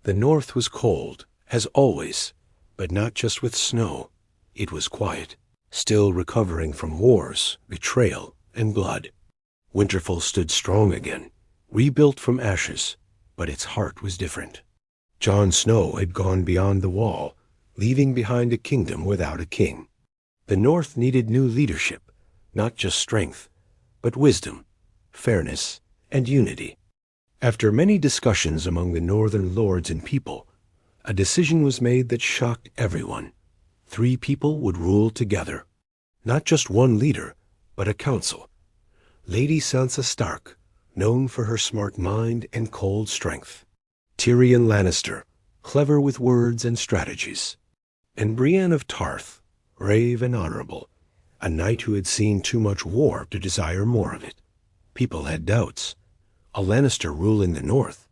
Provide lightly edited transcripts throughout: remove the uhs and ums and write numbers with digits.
The north was cold, as always, but not just with snow. It was quiet, still recovering from wars, betrayal, and blood. Winterfell stood strong again, rebuilt from ashes, but its heart was different. Jon Snow had gone beyond the wall, leaving behind a kingdom without a king. The North needed new leadership, not just strength, but wisdom, fairness, and unity. After many discussions among the northern lords and people, a decision was made that shocked everyone. 3 people would rule together. Not just one leader, but a council. Lady Sansa Stark, known for her smart mind and cold strength. Tyrion Lannister, clever with words and strategies. And Brienne of Tarth, brave and honorable, a knight who had seen too much war to desire more of it. People had doubts. A Lannister rule in the north?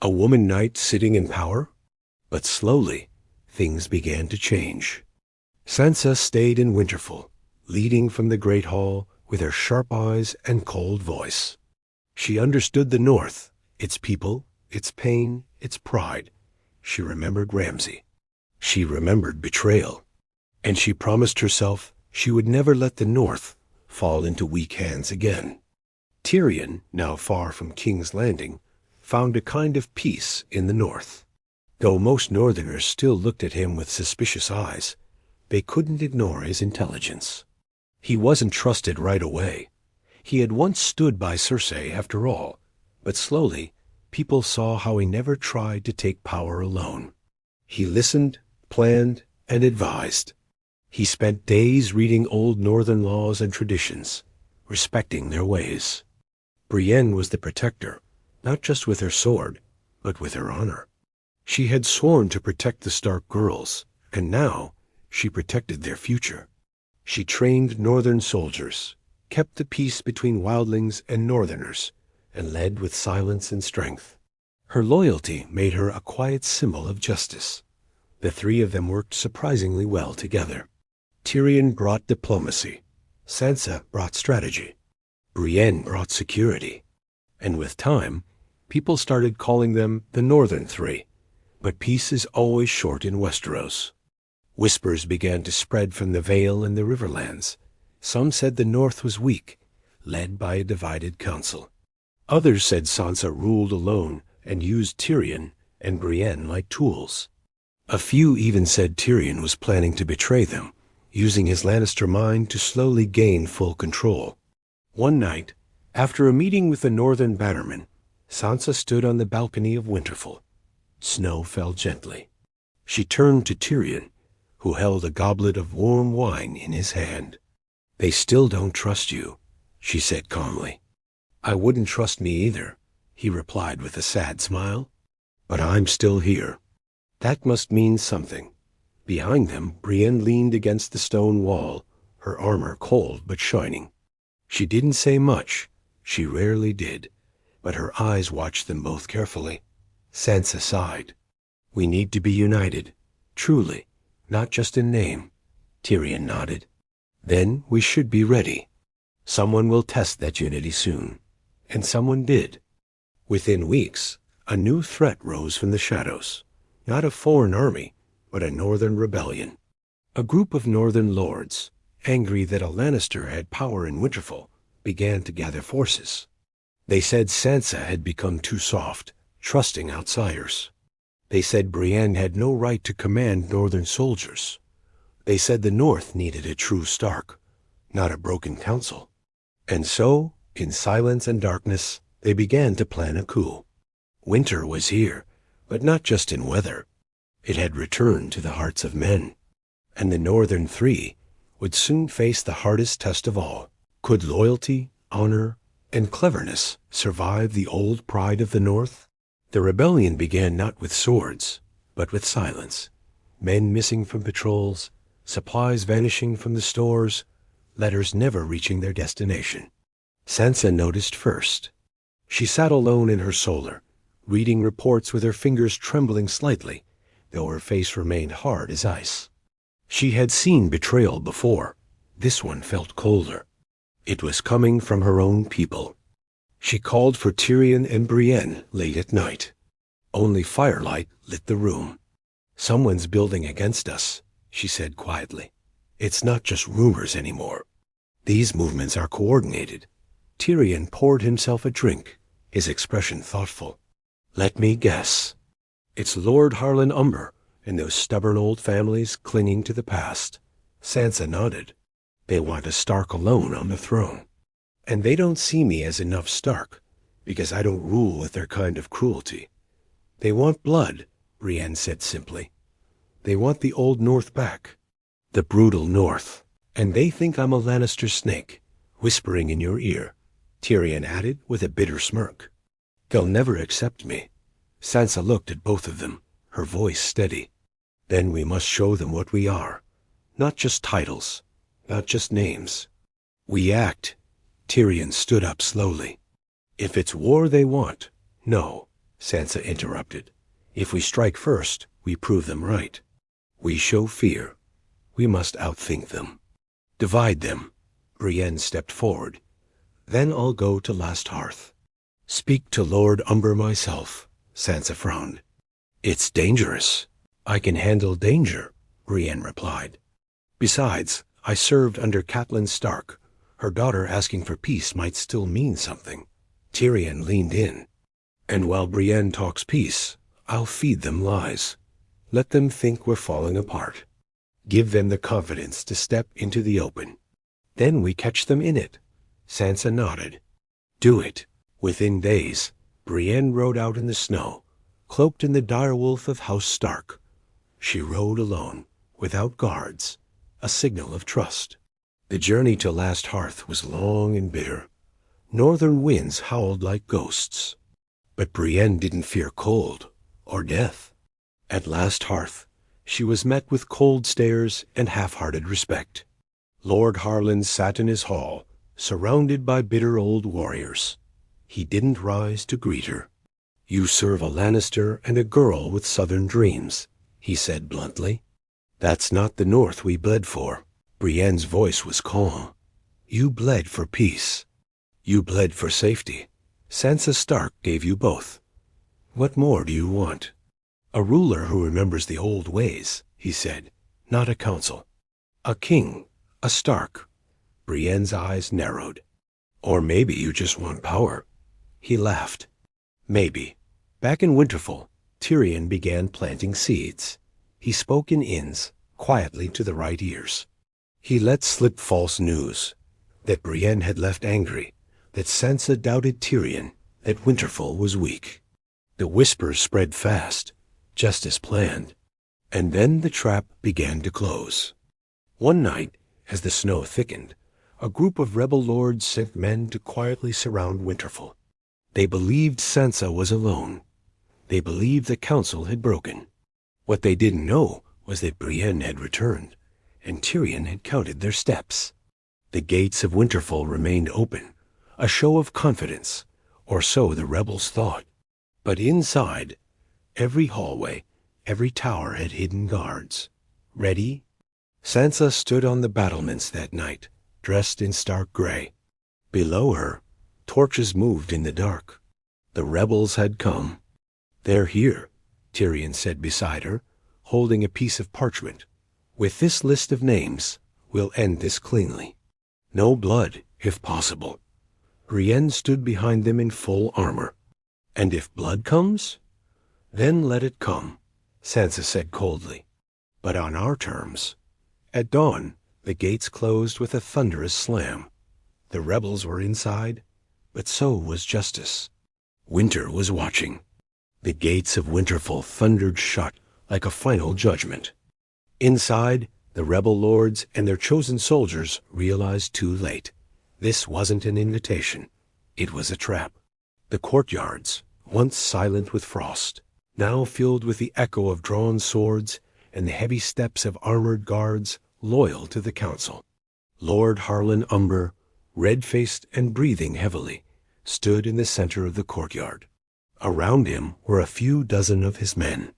A woman knight sitting in power? But slowly, things began to change. Sansa stayed in Winterfell, leading from the Great Hall with her sharp eyes and cold voice. She understood the north, its people, its pain, its pride. She remembered Ramsay. She remembered betrayal. And she promised herself she would never let the north fall into weak hands again. Tyrion, now far from King's Landing, found a kind of peace in the north. Though most northerners still looked at him with suspicious eyes, they couldn't ignore his intelligence. He wasn't trusted right away. He had once stood by Cersei after all, but slowly people saw how he never tried to take power alone. He listened, planned, and advised. He spent days reading old northern laws and traditions, respecting their ways. Brienne was the protector, not just with her sword, but with her honor. She had sworn to protect the Stark girls, and now she protected their future. She trained northern soldiers, kept the peace between wildlings and northerners, and led with silence and strength. Her loyalty made her a quiet symbol of justice. The 3 of them worked surprisingly well together. Tyrion brought diplomacy. Sansa brought strategy. Brienne brought security. And with time, people started calling them the Northern Three. But peace is always short in Westeros. Whispers began to spread from the Vale and the Riverlands. Some said the North was weak, led by a divided council. Others said Sansa ruled alone and used Tyrion and Brienne like tools. A few even said Tyrion was planning to betray them, using his Lannister mind to slowly gain full control. One night, after a meeting with the northern bannermen, Sansa stood on the balcony of Winterfell. Snow fell gently. She turned to Tyrion, who held a goblet of warm wine in his hand. "They still don't trust you," she said calmly. "I wouldn't trust me either," he replied with a sad smile. "But I'm still here." That must mean something. Behind them, Brienne leaned against the stone wall, her armor cold but shining. She didn't say much. She rarely did, but her eyes watched them both carefully. Sansa sighed. "We need to be united, truly, not just in name." Tyrion nodded. "Then we should be ready. Someone will test that unity soon." And someone did. Within weeks, a new threat rose from the shadows. Not a foreign army, but a northern rebellion. A group of northern lords, angry that a Lannister had power in Winterfell, began to gather forces. They said Sansa had become too soft, trusting outsiders. They said Brienne had no right to command northern soldiers. They said the North needed a true Stark, not a broken council. And so, in silence and darkness, they began to plan a coup. Winter was here, but not just in weather. It had returned to the hearts of men. And the Northern Three would soon face the hardest test of all. Could loyalty, honor, and cleverness survive the old pride of the North? The rebellion began not with swords, but with silence. Men missing from patrols, supplies vanishing from the stores, letters never reaching their destination. Sansa noticed first. She sat alone in her solar, reading reports with her fingers trembling slightly, though her face remained hard as ice. She had seen betrayal before. This one felt colder. It was coming from her own people. She called for Tyrion and Brienne late at night. Only firelight lit the room. "Someone's building against us," she said quietly. "It's not just rumors anymore. These movements are coordinated." Tyrion poured himself a drink, his expression thoughtful. "Let me guess. It's Lord Harlan Umber and those stubborn old families clinging to the past." Sansa nodded. "They want a Stark alone on the throne. And they don't see me as enough Stark, because I don't rule with their kind of cruelty. They want blood," Brienne said simply. "They want the old North back, the brutal North. And they think I'm a Lannister snake, whispering in your ear," Tyrion added with a bitter smirk. "They'll never accept me." Sansa looked at both of them, her voice steady. "Then we must show them what we are. Not just titles, not just names. We act." Tyrion stood up slowly. "If it's war they want—" "No," Sansa interrupted. "If we strike first, we prove them right. We show fear. We must outthink them. Divide them." Brienne stepped forward. "Then I'll go to Last Hearth." "Speak to Lord Umber myself," Sansa frowned. "It's dangerous." "I can handle danger," Brienne replied. "Besides, I served under Catelyn Stark. Her daughter asking for peace might still mean something." Tyrion leaned in. "And while Brienne talks peace, I'll feed them lies. Let them think we're falling apart. Give them the confidence to step into the open. Then we catch them in it." Sansa nodded. "Do it." Within days, Brienne rode out in the snow, cloaked in the direwolf of House Stark. She rode alone, without guards, a signal of trust. The journey to Last Hearth was long and bitter. Northern winds howled like ghosts. But Brienne didn't fear cold or death. At Last Hearth, she was met with cold stares and half-hearted respect. Lord Harlan sat in his hall, surrounded by bitter old warriors. He didn't rise to greet her. "You serve a Lannister and a girl with southern dreams," he said bluntly. "That's not the North we bled for." Brienne's voice was calm. "You bled for peace. You bled for safety. Sansa Stark gave you both. What more do you want?" "A ruler who remembers the old ways," he said, "not a council. A king, a Stark." Brienne's eyes narrowed. "Or maybe you just want power." He laughed. "Maybe." Back in Winterfell, Tyrion began planting seeds. He spoke in inns, quietly to the right ears. He let slip false news, that Brienne had left angry, that Sansa doubted Tyrion, that Winterfell was weak. The whispers spread fast, just as planned. And then the trap began to close. One night, as the snow thickened, a group of rebel lords sent men to quietly surround Winterfell. They believed Sansa was alone. They believed the council had broken. What they didn't know was that Brienne had returned, and Tyrion had counted their steps. The gates of Winterfell remained open, a show of confidence, or so the rebels thought. But inside, every hallway, every tower had hidden guards. Ready? Sansa stood on the battlements that night, dressed in stark gray. Below her, torches moved in the dark. The rebels had come. "They're here," Tyrion said beside her, holding a piece of parchment. "With this list of names, we'll end this cleanly. No blood, if possible." Brienne stood behind them in full armor. "And if blood comes? Then let it come," Sansa said coldly. "But on our terms." At dawn, the gates closed with a thunderous slam. The rebels were inside, but so was justice. Winter was watching. The gates of Winterfell thundered shut like a final judgment. Inside, the rebel lords and their chosen soldiers realized too late. This wasn't an invitation. It was a trap. The courtyards, once silent with frost, now filled with the echo of drawn swords and the heavy steps of armored guards loyal to the council. Lord Harlan Umber, red-faced and breathing heavily, stood in the center of the courtyard. Around him were a few dozen of his men.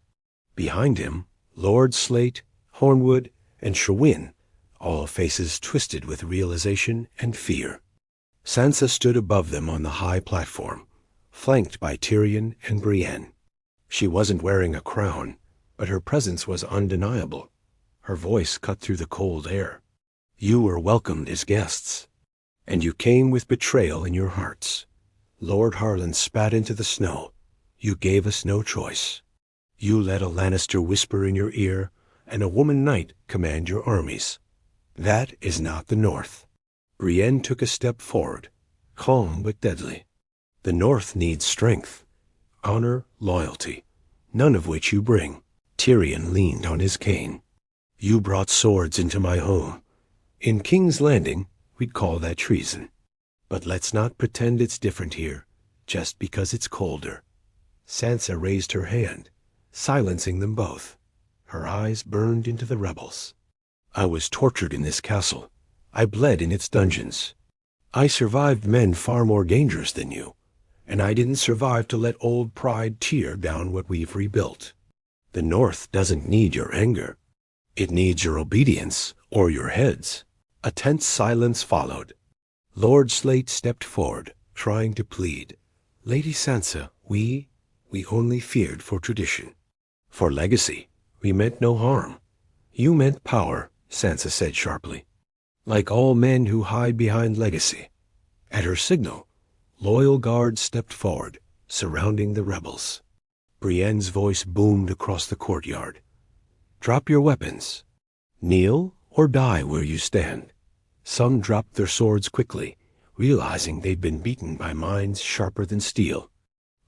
Behind him, Lord Slate, Hornwood, and Sherwin, all faces twisted with realization and fear. Sansa stood above them on the high platform, flanked by Tyrion and Brienne. She wasn't wearing a crown, but her presence was undeniable. Her voice cut through the cold air. You were welcomed as guests, and you came with betrayal in your hearts. Lord Harlan spat into the snow. You gave us no choice. You let a Lannister whisper in your ear, and a woman knight command your armies. That is not the North. Brienne took a step forward, calm but deadly. The North needs strength, honor, loyalty, none of which you bring. Tyrion leaned on his cane. You brought swords into my home. In King's Landing, we'd call that treason. But let's not pretend it's different here, just because it's colder. Sansa raised her hand, silencing them both. Her eyes burned into the rebels. I was tortured in this castle. I bled in its dungeons. I survived men far more dangerous than you, and I didn't survive to let old pride tear down what we've rebuilt. The North doesn't need your anger. It needs your obedience or your heads. A tense silence followed. Lord Slate stepped forward, trying to plead. Lady Sansa, we only feared for tradition. For legacy, we meant no harm. You meant power, Sansa said sharply. Like all men who hide behind legacy. At her signal, loyal guards stepped forward, surrounding the rebels. Brienne's voice boomed across the courtyard. Drop your weapons. Kneel or die where you stand. Some dropped their swords quickly, realizing they'd been beaten by minds sharper than steel.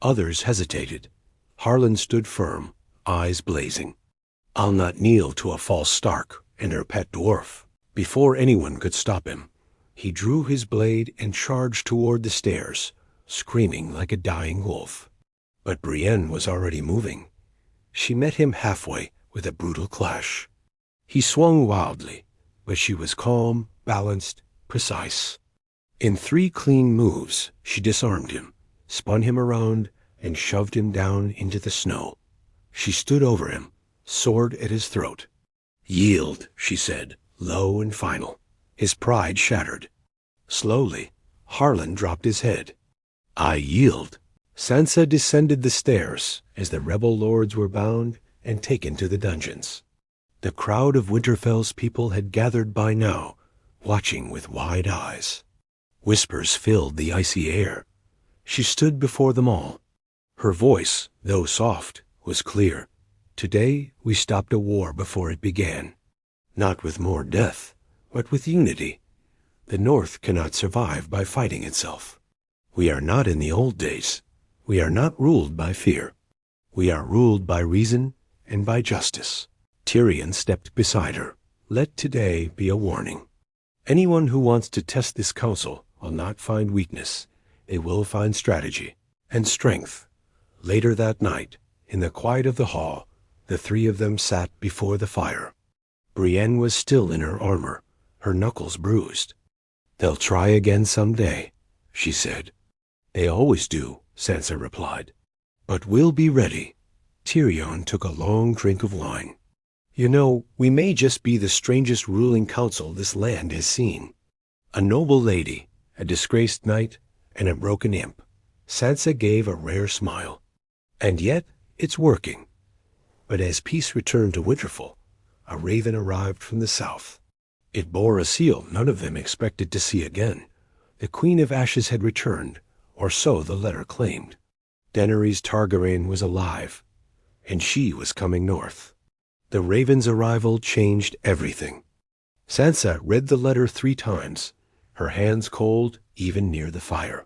Others hesitated. Harlan stood firm, eyes blazing. I'll not kneel to a false Stark and her pet dwarf. Before anyone could stop him, he drew his blade and charged toward the stairs, screaming like a dying wolf. But Brienne was already moving. She met him halfway with a brutal clash. He swung wildly, but she was calm, balanced, precise. In 3 clean moves, she disarmed him, spun him around, and shoved him down into the snow. She stood over him, sword at his throat. Yield, she said, low and final. His pride shattered. Slowly, Harlan dropped his head. I yield. Sansa descended the stairs as the rebel lords were bound and taken to the dungeons. The crowd of Winterfell's people had gathered by now, watching with wide eyes. Whispers filled the icy air. She stood before them all. Her voice, though soft, was clear. Today we stopped a war before it began. Not with more death, but with unity. The North cannot survive by fighting itself. We are not in the old days. We are not ruled by fear. We are ruled by reason and by justice. Tyrion stepped beside her. Let today be a warning. Anyone who wants to test this council will not find weakness. They will find strategy and strength. Later that night, in the quiet of the hall, the 3 of them sat before the fire. Brienne was still in her armor, her knuckles bruised. They'll try again someday, she said. They always do, Sansa replied. But we'll be ready. Tyrion took a long drink of wine. You know, we may just be the strangest ruling council this land has seen. A noble lady, a disgraced knight, and a broken imp. Sansa gave a rare smile. And yet, it's working. But as peace returned to Winterfell, a raven arrived from the south. It bore a seal none of them expected to see again. The Queen of Ashes had returned, or so the letter claimed. Daenerys Targaryen was alive, and she was coming north. The raven's arrival changed everything. Sansa read the letter 3 times, her hands cold even near the fire.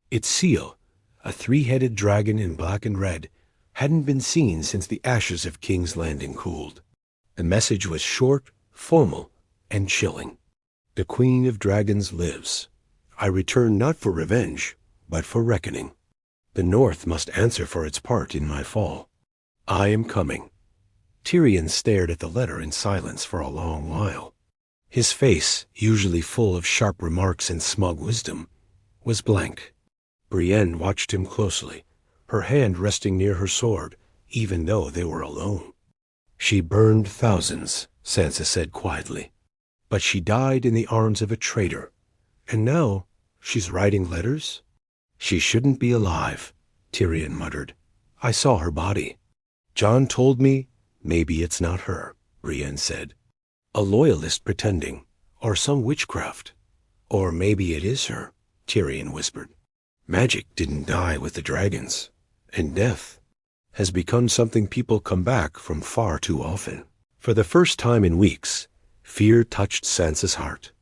Its seal, a 3-headed dragon in black and red, hadn't been seen since the ashes of King's Landing cooled. The message was short, formal, and chilling. The Queen of Dragons lives. I return not for revenge, but for reckoning. The North must answer for its part in my fall. I am coming. Tyrion stared at the letter in silence for a long while. His face, usually full of sharp remarks and smug wisdom, was blank. Brienne watched him closely, her hand resting near her sword, even though they were alone. She burned thousands, Sansa said quietly. But she died in the arms of a traitor. And now she's writing letters? She shouldn't be alive, Tyrion muttered. I saw her body. John told me maybe it's not her, Brienne said. A loyalist pretending, or some witchcraft. Or maybe it is her, Tyrion whispered. Magic didn't die with the dragons, and death has become something people come back from far too often. For the first time in weeks, fear touched Sansa's heart.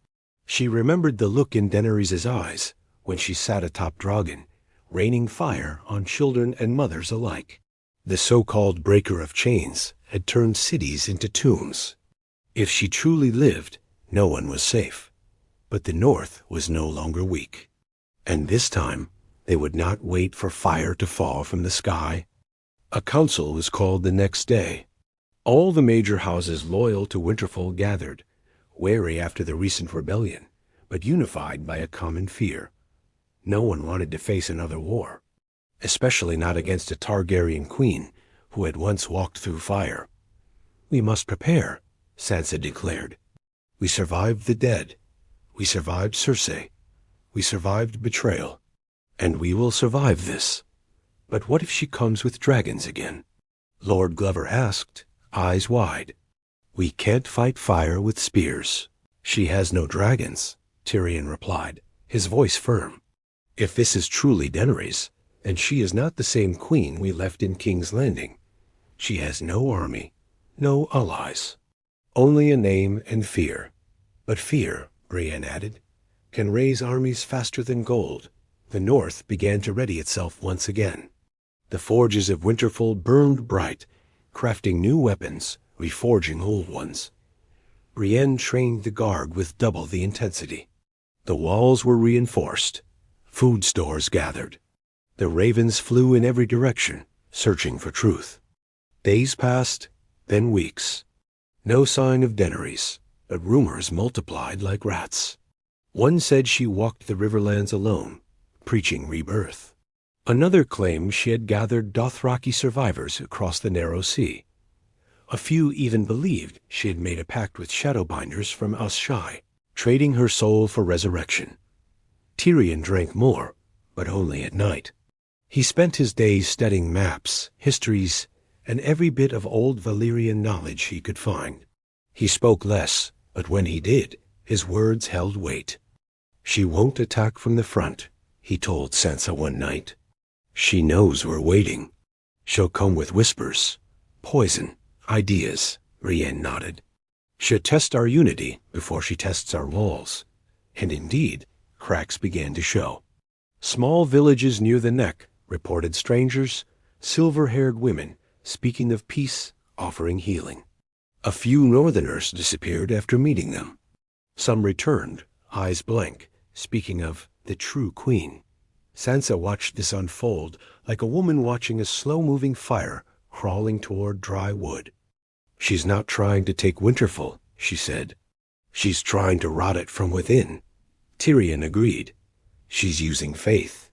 She remembered the look in Daenerys' eyes when she sat atop Dragon, raining fire on children and mothers alike. The so-called breaker of chains had turned cities into tombs. If she truly lived, no one was safe. But the North was no longer weak. And this time, they would not wait for fire to fall from the sky. A council was called the next day. All the major houses loyal to Winterfell gathered, wary after the recent rebellion, but unified by a common fear. No one wanted to face another war, especially not against a Targaryen queen who had once walked through fire. We must prepare, Sansa declared. We survived the dead. We survived Cersei. We survived betrayal. And we will survive this. But what if she comes with dragons again? Lord Glover asked, eyes wide. We can't fight fire with spears. She has no dragons, Tyrion replied, his voice firm. If this is truly Daenerys, and she is not the same queen we left in King's Landing, she has no army, no allies, only a name and fear. But fear, Brienne added, can raise armies faster than gold. The North began to ready itself once again. The forges of Winterfell burned bright, crafting new weapons, reforging old ones. Brienne trained the guard with double the intensity. The walls were reinforced. Food stores gathered. The ravens flew in every direction, searching for truth. Days passed, then weeks. No sign of Daenerys, but rumors multiplied like rats. One said she walked the Riverlands alone, preaching rebirth. Another claimed she had gathered Dothraki survivors across the narrow sea. A few even believed she had made a pact with Shadowbinders from Asshai, trading her soul for resurrection. Tyrion drank more, but only at night. He spent his days studying maps, histories, and every bit of old Valyrian knowledge he could find. He spoke less, but when he did, his words held weight. She won't attack from the front, he told Sansa one night. She knows we're waiting. She'll come with whispers, poison, ideas, Brienne nodded. She'll test our unity before she tests our walls. And indeed, cracks began to show. Small villages near the neck reported strangers, silver-haired women, speaking of peace, offering healing. A few northerners disappeared after meeting them. Some returned, eyes blank, speaking of the true queen. Sansa watched this unfold like a woman watching a slow-moving fire crawling toward dry wood. She's not trying to take Winterfell, she said. She's trying to rot it from within. Tyrion agreed. She's using faith.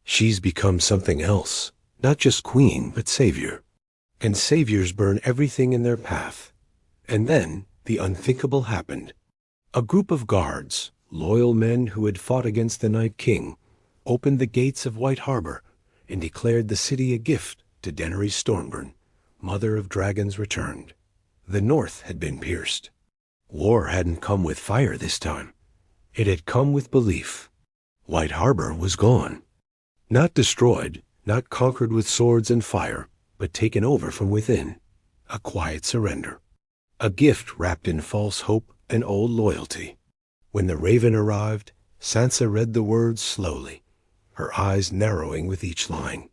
She's become something else, not just queen, but savior. And saviors burn everything in their path. And then the unthinkable happened. A group of guards, loyal men who had fought against the Night King, opened the gates of White Harbor and declared the city a gift to Daenerys Stormborn, mother of dragons returned. The North had been pierced. War hadn't come with fire this time. It had come with belief. White Harbor was gone. Not destroyed, not conquered with swords and fire, but taken over from within. A quiet surrender. A gift wrapped in false hope and old loyalty. When the raven arrived, Sansa read the words slowly, her eyes narrowing with each line.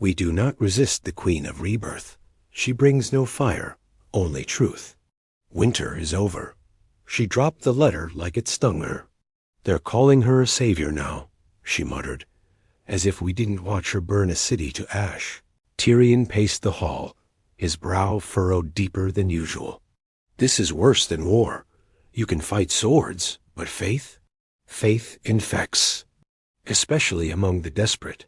We do not resist the Queen of Rebirth. She brings no fire, only truth. Winter is over. She dropped the letter like it stung her. They're calling her a savior now, she muttered, as if we didn't watch her burn a city to ash. Tyrion paced the hall, his brow furrowed deeper than usual. This is worse than war. You can fight swords, but faith? Faith infects, especially among the desperate.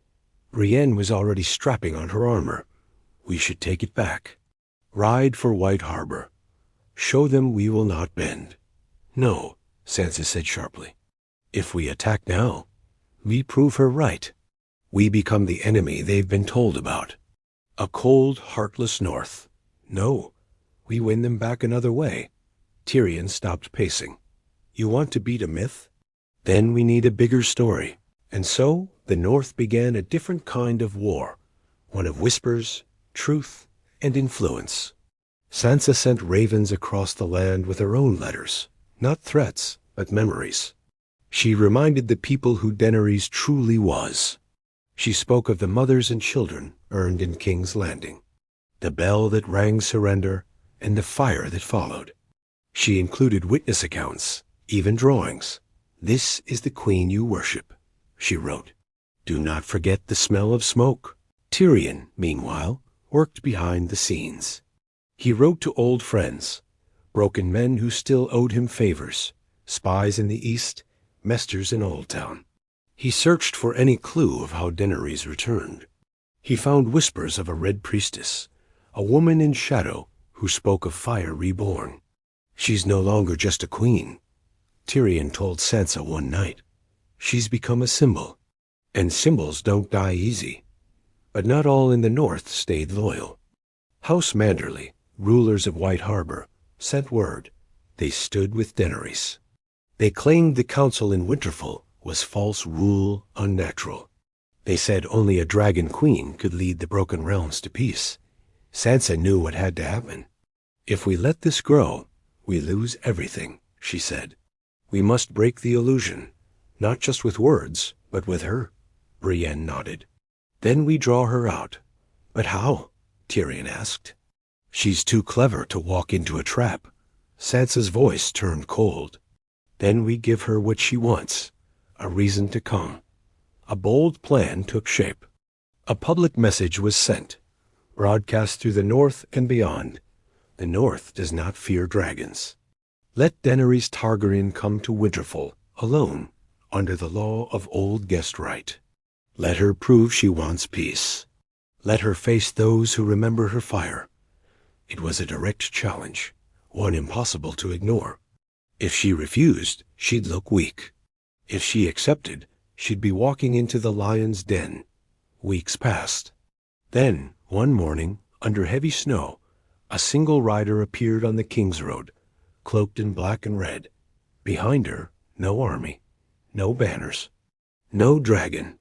Brienne was already strapping on her armor. We should take it back. Ride for White Harbor. Show them we will not bend. No, Sansa said sharply. If we attack now, we prove her right. We become the enemy they've been told about. A cold, heartless North. No, we win them back another way. Tyrion stopped pacing. You want to beat a myth? Then we need a bigger story. And so the North began a different kind of war, one of whispers, truth, and influence. Sansa sent ravens across the land with her own letters, not threats, but memories. She reminded the people who Daenerys truly was. She spoke of the mothers and children earned in King's Landing, the bell that rang surrender, and the fire that followed. She included witness accounts, even drawings. This is the queen you worship, she wrote. Do not forget the smell of smoke. Tyrion, meanwhile, worked behind the scenes. He wrote to old friends, broken men who still owed him favors, spies in the east, mesters in Old Town. He searched for any clue of how Daenerys returned. He found whispers of a red priestess, a woman in shadow who spoke of fire reborn. She's no longer just a queen, Tyrion told Sansa one night. She's become a symbol, and symbols don't die easy. But not all in the North stayed loyal. House Manderly, rulers of White Harbor, sent word. They stood with Daenerys. They claimed the council in Winterfell was false rule, unnatural. They said only a dragon queen could lead the broken realms to peace. Sansa knew what had to happen. If we let this grow, we lose everything, she said. We must break the illusion, not just with words, but with her. Brienne nodded. Then we draw her out. But how? Tyrion asked. She's too clever to walk into a trap. Sansa's voice turned cold. Then we give her what she wants, a reason to come. A bold plan took shape. A public message was sent, broadcast through the North and beyond. The North does not fear dragons. Let Daenerys Targaryen come to Winterfell, alone, under the law of old guest right. Let her prove she wants peace. Let her face those who remember her fire. It was a direct challenge, one impossible to ignore. If she refused, she'd look weak. If she accepted, she'd be walking into the lion's den. Weeks passed. Then, one morning, under heavy snow, a single rider appeared on the King's Road, cloaked in black and red. Behind her, no army, no banners, no dragon.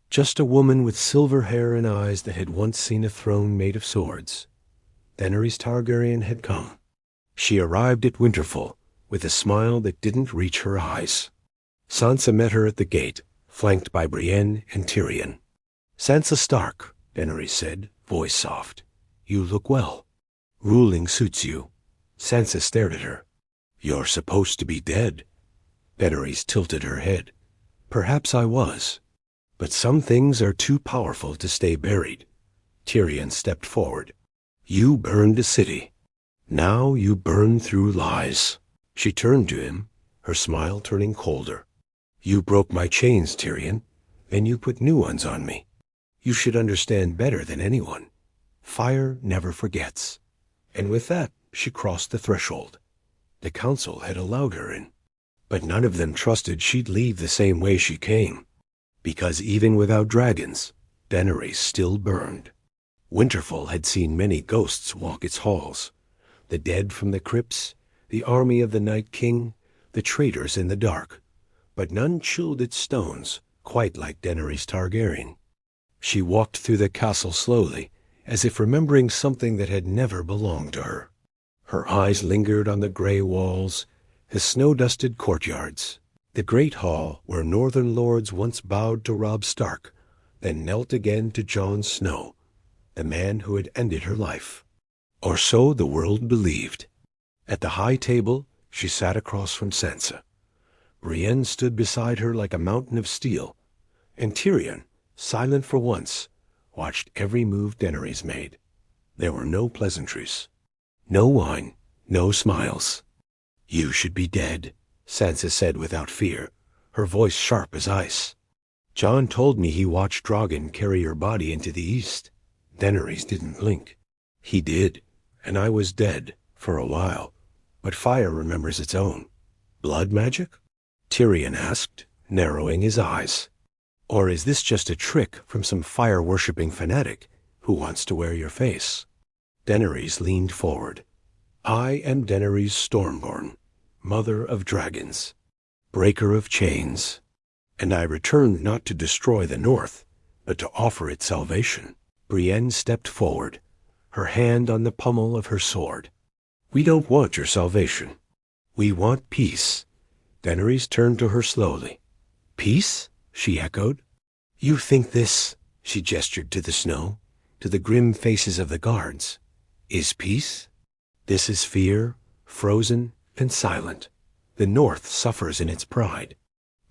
Just a woman with silver hair and eyes that had once seen a throne made of swords. Daenerys Targaryen had come. She arrived at Winterfell with a smile that didn't reach her eyes. Sansa met her at the gate, flanked by Brienne and Tyrion. Sansa Stark, Daenerys said, voice soft. You look well. Ruling suits you. Sansa stared at her. You're supposed to be dead. Daenerys tilted her head. Perhaps I was. But some things are too powerful to stay buried. Tyrion stepped forward. You burned a city. Now you burn through lies. She turned to him, her smile turning colder. You broke my chains, Tyrion, and you put new ones on me. You should understand better than anyone. Fire never forgets. And with that, she crossed the threshold. The council had allowed her in. But none of them trusted she'd leave the same way she came. Because even without dragons, Daenerys still burned. Winterfell had seen many ghosts walk its halls. The dead from the crypts, the army of the Night King, the traitors in the dark. But none chilled its stones, quite like Daenerys Targaryen. She walked through the castle slowly, as if remembering something that had never belonged to her. Her eyes lingered on the gray walls, the snow-dusted courtyards, the great hall where northern lords once bowed to Robb Stark, then knelt again to Jon Snow, the man who had ended her life. Or so the world believed. At the high table, she sat across from Sansa. Brienne stood beside her like a mountain of steel, and Tyrion, silent for once, watched every move Daenerys made. There were no pleasantries, no wine, no smiles. You should be dead, Sansa said without fear, her voice sharp as ice. Jon told me he watched Drogon carry your body into the east. Daenerys didn't blink. He did, and I was dead, for a while. But fire remembers its own. Blood magic? Tyrion asked, narrowing his eyes. Or is this just a trick from some fire-worshipping fanatic Who wants to wear your face? Daenerys leaned forward. I am Daenerys Stormborn, mother of dragons, breaker of chains, and I returned not to destroy the North, but to offer it salvation. Brienne stepped forward, her hand on the pommel of her sword. We don't want your salvation. We want peace. Daenerys turned to her slowly. Peace? She echoed. You think this, she gestured to the snow, to the grim faces of the guards, is peace? This is fear, frozen and silent. The North suffers in its pride.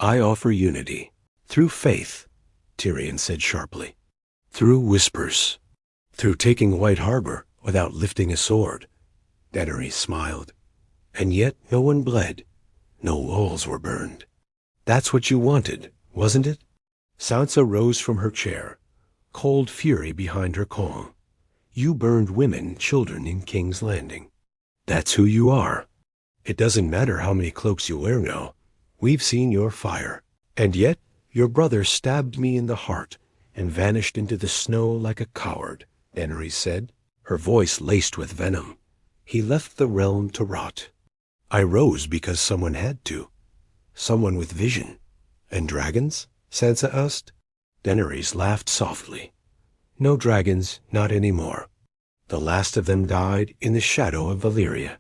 I offer unity. Through faith, Tyrion said sharply. Through whispers. Through taking White Harbor without lifting a sword. Daenerys smiled. And yet no one bled. No walls were burned. That's what you wanted, wasn't it? Sansa rose from her chair, cold fury behind her calm. You burned women and children in King's Landing. That's who you are. It doesn't matter how many cloaks you wear now. We've seen your fire. And yet your brother stabbed me in the heart and vanished into the snow like a coward, Daenerys said, her voice laced with venom. He left the realm to rot. I rose because someone had to. Someone with vision. And dragons? Sansa asked. Daenerys laughed softly. No dragons, not anymore. The last of them died in the shadow of Valyria.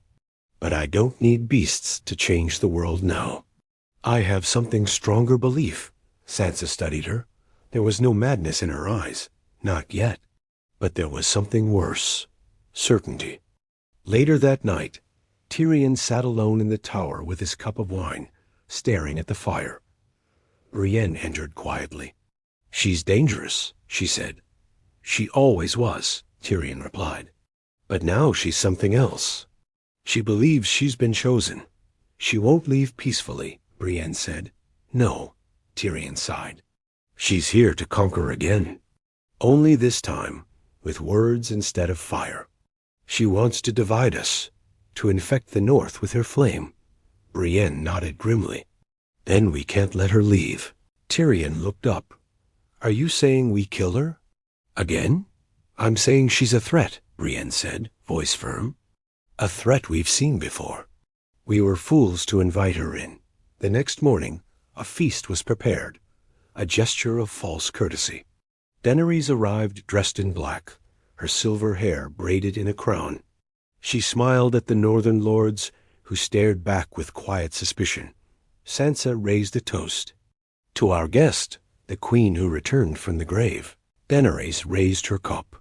But I don't need beasts to change the world now. I have something stronger belief. Sansa studied her. There was no madness in her eyes. Not yet. But there was something worse. Certainty. Later that night, Tyrion sat alone in the tower with his cup of wine, staring at the fire. Brienne entered quietly. She's dangerous, she said. She always was, Tyrion replied. But now she's something else. She believes she's been chosen. She won't leave peacefully, Brienne said. No, Tyrion sighed. She's here to conquer again. Only this time, with words instead of fire. She wants to divide us, to infect the North with her flame. Brienne nodded grimly. Then we can't let her leave. Tyrion looked up. Are you saying we kill her? Again? I'm saying she's a threat, Brienne said, voice firm. A threat we've seen before. We were fools to invite her in. The next morning, a feast was prepared, a gesture of false courtesy. Daenerys arrived dressed in black, her silver hair braided in a crown. She smiled at the northern lords, who stared back with quiet suspicion. Sansa raised a toast. To our guest, the queen who returned from the grave. Daenerys raised her cup.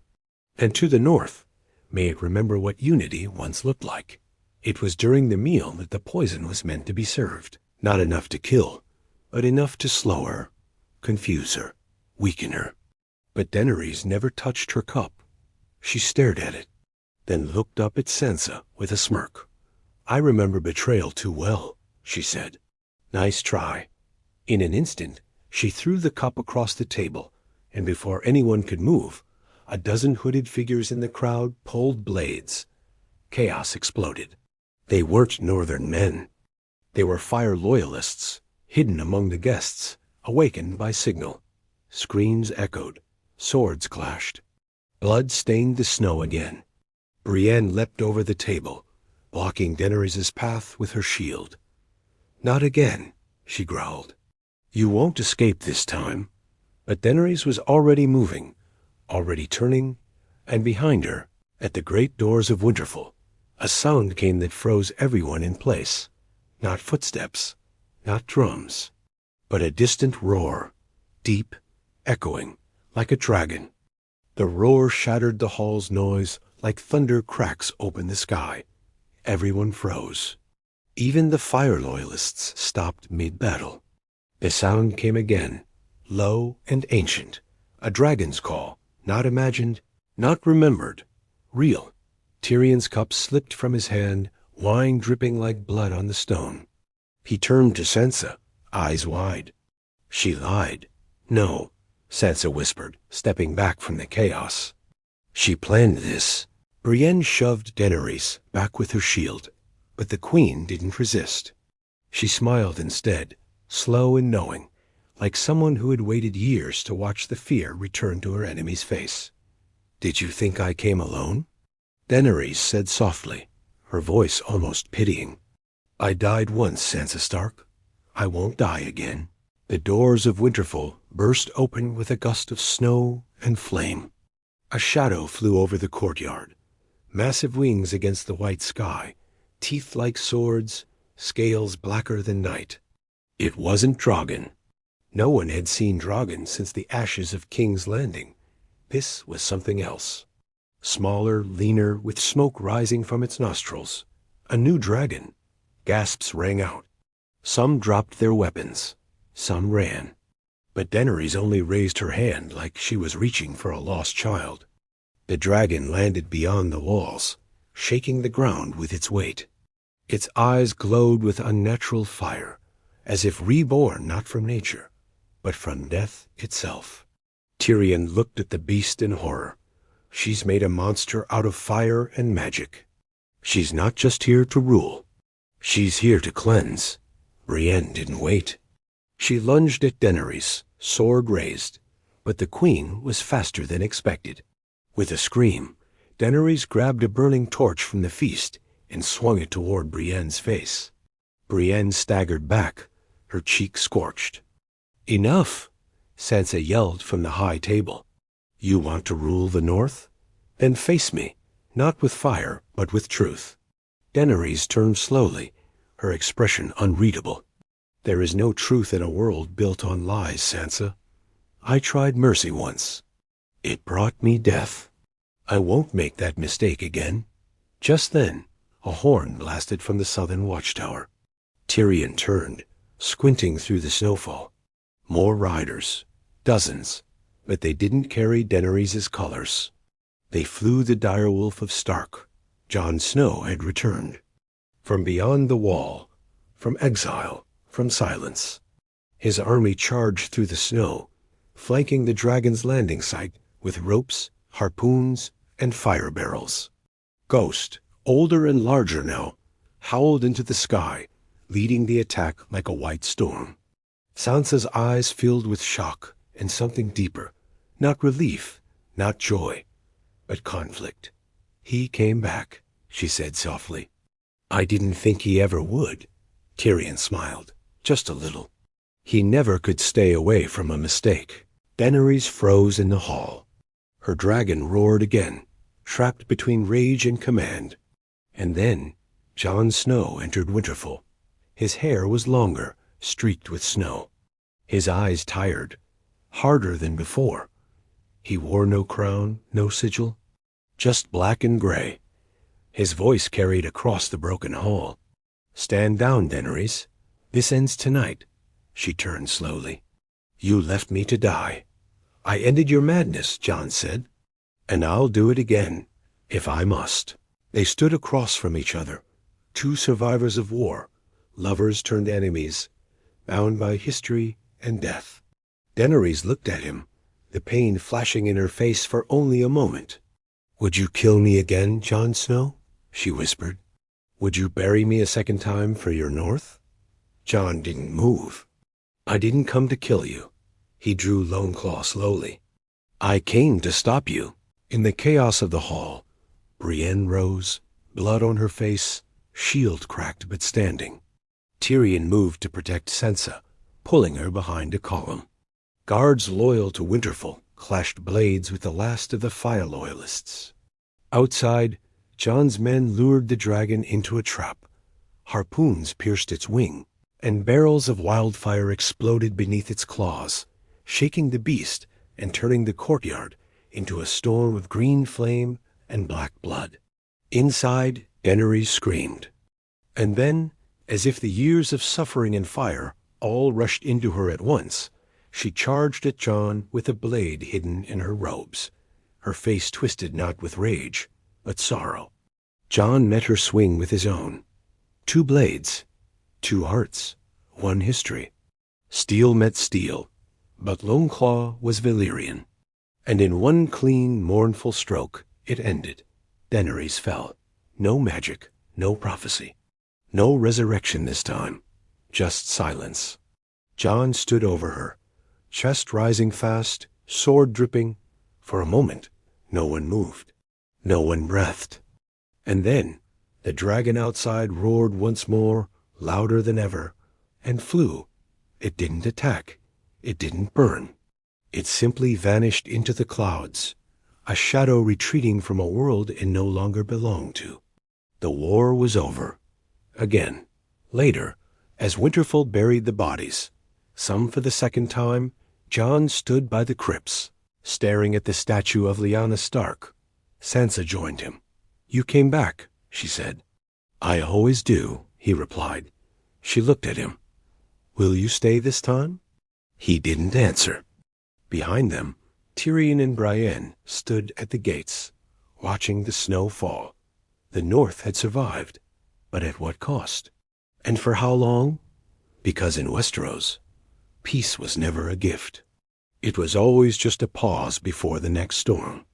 And to the North, may it remember what unity once looked like. It was during the meal that the poison was meant to be served. Not enough to kill, but enough to slow her, confuse her, weaken her. But Daenerys never touched her cup. She stared at it, then looked up at Sansa with a smirk. I remember betrayal too well, she said. Nice try. In an instant, she threw the cup across the table, and before anyone could move, a dozen hooded figures in the crowd pulled blades. Chaos exploded. They weren't northern men. They were fire loyalists, hidden among the guests, awakened by signal. Screams echoed. Swords clashed. Blood stained the snow again. Brienne leapt over the table, blocking Daenerys' path with her shield. Not again, she growled. You won't escape this time. But Daenerys was already moving, already turning, and behind her, at the great doors of Winterfell, a sound came that froze everyone in place. Not footsteps, not drums, but a distant roar, deep, echoing, like a dragon. The roar shattered the hall's noise like thunder cracks open the sky. Everyone froze. Even the fire loyalists stopped mid-battle. The sound came again, low and ancient, a dragon's call, not imagined, not remembered, real. Tyrion's cup slipped from his hand, wine dripping like blood on the stone. He turned to Sansa, eyes wide. She lied. No, Sansa whispered, stepping back from the chaos. She planned this. Brienne shoved Daenerys back with her shield, but the queen didn't resist. She smiled instead, slow and knowing, like someone who had waited years to watch the fear return to her enemy's face. Did you think I came alone? Daenerys said softly, her voice almost pitying. I died once, Sansa Stark. I won't die again. The doors of Winterfell burst open with a gust of snow and flame. A shadow flew over the courtyard, massive wings against the white sky, teeth like swords, scales blacker than night. It wasn't Drogon. No one had seen Drogon since the ashes of King's Landing. This was something else. Smaller, leaner, with smoke rising from its nostrils. A new dragon. Gasps rang out. Some dropped their weapons. Some ran. But Daenerys only raised her hand like she was reaching for a lost child. The dragon landed beyond the walls, shaking the ground with its weight. Its eyes glowed with unnatural fire, as if reborn not from nature, but from death itself. Tyrion looked at the beast in horror. She's made a monster out of fire and magic. She's not just here to rule. She's here to cleanse. Brienne didn't wait. She lunged at Daenerys, sword raised, but the queen was faster than expected. With a scream, Daenerys grabbed a burning torch from the feast and swung it toward Brienne's face. Brienne staggered back, her cheek scorched. Enough, Sansa yelled from the high table. You want to rule the North? Then face me, not with fire, but with truth. Daenerys turned slowly, her expression unreadable. There is no truth in a world built on lies, Sansa. I tried mercy once. It brought me death. I won't make that mistake again. Just then, a horn blasted from the southern watchtower. Tyrion turned, squinting through the snowfall. More riders, dozens, but they didn't carry Daenerys' colors. They flew the direwolf of Stark. Jon Snow had returned. From beyond the wall, from exile, from silence. His army charged through the snow, flanking the dragon's landing site with ropes, harpoons, and fire barrels. Ghost, older and larger now, howled into the sky, leading the attack like a white storm. Sansa's eyes filled with shock and something deeper, not relief, not joy, but conflict. He came back, she said softly. I didn't think he ever would. Tyrion smiled, just a little. He never could stay away from a mistake. Daenerys froze in the hall. Her dragon roared again, trapped between rage and command. And then Jon Snow entered Winterfell. His hair was longer, streaked with snow. His eyes tired, harder than before. He wore no crown, no sigil, just black and gray. His voice carried across the broken hall. Stand down, Daenerys. This ends tonight. She turned slowly. You left me to die. I ended your madness, Jon said. And I'll do it again, if I must. They stood across from each other, two survivors of war, lovers turned enemies, bound by history and death. Daenerys looked at him, the pain flashing in her face for only a moment. Would you kill me again, Jon Snow? She whispered. Would you bury me a second time for your North? Jon didn't move. I didn't come to kill you. He drew Loneclaw slowly. I came to stop you. In the chaos of the hall, Brienne rose, blood on her face, shield cracked but standing. Tyrion moved to protect Sansa, pulling her behind a column. Guards loyal to Winterfell clashed blades with the last of the fire loyalists. Outside, Jon's men lured the dragon into a trap. Harpoons pierced its wing, and barrels of wildfire exploded beneath its claws, shaking the beast and turning the courtyard into a storm of green flame and black blood. Inside, Daenerys screamed. And then, as if the years of suffering and fire all rushed into her at once, she charged at Jon with a blade hidden in her robes, her face twisted not with rage, but sorrow. Jon met her swing with his own. Two blades, two hearts, one history. Steel met steel, but Loneclaw was Valyrian. And in one clean, mournful stroke, it ended. Daenerys fell. No magic, no prophecy. No resurrection this time, just silence. Jon stood over her, chest rising fast, sword dripping. For a moment, No one moved. No one breathed. And then the dragon outside roared once more, louder than ever, and flew. It didn't attack. It didn't burn. It simply vanished into the clouds, a shadow retreating from a world it no longer belonged to. The war was over. Again. Later, as Winterfell buried the bodies, some for the second time, Jon stood by the crypts, staring at the statue of Lyanna Stark. Sansa joined him. "You came back," she said. "I always do," he replied. She looked at him. "Will you stay this time?" He didn't answer. Behind them, Tyrion and Brienne stood at the gates, watching the snow fall. The North had survived, but at what cost? And for how long? Because in Westeros, peace was never a gift. It was always just a pause before the next storm.